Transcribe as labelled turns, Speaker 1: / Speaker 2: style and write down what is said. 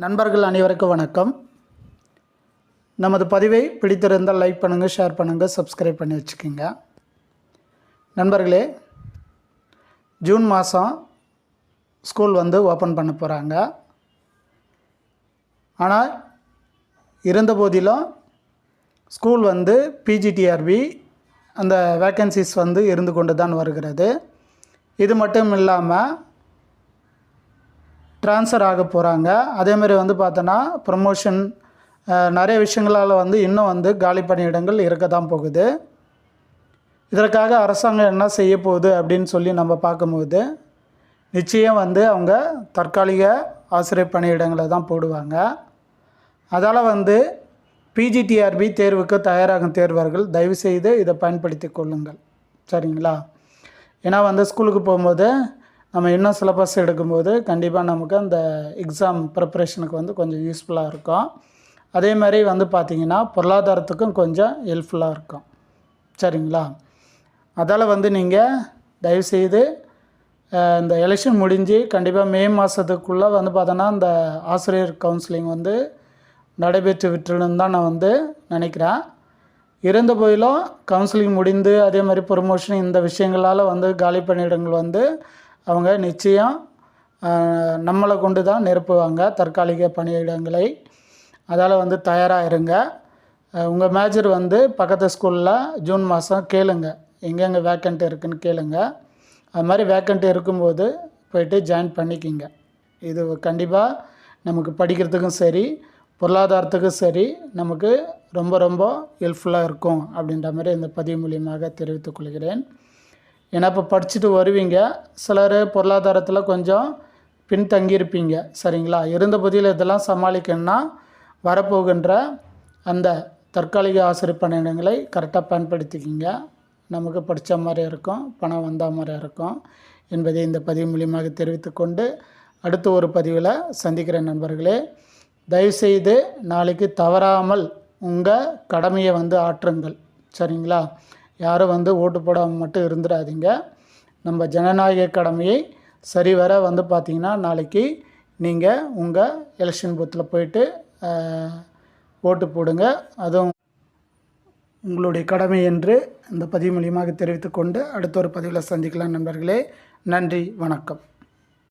Speaker 1: நண்பர்கள் அனைவருக்கும் வணக்கம். நமது பதிவை பிடித்திருந்தால் லைக் பண்ணுங்கள், ஷேர் பண்ணுங்கள், சப்ஸ்கிரைப் பண்ணி வச்சுக்கோங்க. நண்பர்களே, ஜூன் மாதம் ஸ்கூல் ஓப்பன் பண்ண போகிறாங்க. ஆனால் இருந்த போதிலும் ஸ்கூல் பிஜிடிஆர்பி அந்த வேக்கன்சிஸ் இருந்து கொண்டு தான் வருகிறது. இது மட்டும் இல்லாமல் ட்ரான்ஸ்ஃபர் ஆக போகிறாங்க. அதேமாதிரி பார்த்தோன்னா ப்ரமோஷன் நிறைய விஷயங்களால் இன்னும் காலி பணியிடங்கள் இருக்க தான் போகுது. இதற்காக அரசாங்கம் என்ன செய்ய போகுது அப்படின்னு சொல்லி நம்ம பார்க்கும்போது நிச்சயம் அவங்க தற்காலிக ஆசிரியர் பணியிடங்களை தான் போடுவாங்க. அதால் பிஜிடிஆர்பி தேர்வுக்கு தயாராகும் தேர்வர்கள் தயவுசெய்து இதை பயன்படுத்தி கொள்ளுங்கள், சரிங்களா? ஏன்னா ஸ்கூலுக்கு போகும்போது நம்ம இன்னும் சிலபஸ் எடுக்கும்போது கண்டிப்பாக நமக்கு அந்த எக்ஸாம் ப்ரிப்ரேஷனுக்கு கொஞ்சம் யூஸ்ஃபுல்லாக இருக்கும். அதே மாதிரி பார்த்திங்கன்னா பொருளாதாரத்துக்கும் கொஞ்சம் ஹெல்ப்ஃபுல்லாக இருக்கும், சரிங்களா? அதால் நீங்கள் தயவுசெய்து இந்த எலெக்ஷன் முடிஞ்சு கண்டிப்பாக மே மாதத்துக்குள்ளே பார்த்தோன்னா இந்த ஆசிரியர் கவுன்சிலிங் நடைபெற்று விட்டுருன்னு தான் நான் நினைக்கிறேன். இருந்த போதிலும் கவுன்சிலிங் முடிந்து அதே மாதிரி ப்ரொமோஷன் இந்த விஷயங்களால் காலி பணியிடங்கள் அவங்க நிச்சயம் நம்மளை கொண்டு தான் நிரப்புவாங்க தற்காலிக பணியிடங்களை. அதால் தயாராக இருங்க. உங்கள் மேஜர் பக்கத்து ஸ்கூலில் ஜூன் மாதம் கேளுங்க, எங்கெங்கே வேக்கண்ட் இருக்குதுன்னு கேளுங்க. அது மாதிரி வேக்கண்ட் இருக்கும்போது போய்ட்டு ஜாயின் பண்ணிக்கிங்க. இது கண்டிப்பாக நமக்கு படிக்கிறதுக்கும் சரி பொருளாதாரத்துக்கும் சரி நமக்கு ரொம்ப ரொம்ப ஹெல்ப்ஃபுல்லாக இருக்கும் அப்படின்ற மாதிரி இந்த பதிவு மூலியமாக தெரிவித்துக் கொள்கிறேன். ஏன்னா இப்போ படிச்சுட்டு வருவீங்க, சிலர் பொருளாதாரத்தில் கொஞ்சம் பின்தங்கியிருப்பீங்க, சரிங்களா? இருந்த போதில் இதெல்லாம் சமாளிக்கணும்னா வரப்போகின்ற அந்த தற்காலிக ஆசிரியர் பணியிடங்களை கரெக்டாக பயன்படுத்திக்கிங்க. நமக்கு படித்த மாதிரி இருக்கும், பணம் வந்த மாதிரி இருக்கும் என்பதை இந்த பதிவு மூலியமாக தெரிவித்துக்கொண்டு அடுத்த ஒரு பதிவில் சந்திக்கிற நண்பர்களே, தயவுசெய்து நாளைக்கு தவறாமல் உங்கள் கடமையை ஆற்றுங்கள், சரிங்களா? யாரும் ஓட்டு போடாமல் மட்டும் இருந்துடாதீங்க. நம்ம ஜனநாயக கடமையை சரிவர பார்த்திங்கன்னா நாளைக்கு நீங்கள் உங்கள் எலெக்ஷன் பூத்தில் போயிட்டு ஓட்டு போடுங்க. அதுவும் உங்களுடைய கடமை என்று இந்த பதிவு மூலியமாக தெரிவித்துக்கொண்டு அடுத்த ஒரு பதிவில் சந்திக்கலாம் நண்பர்களே. நன்றி, வணக்கம்.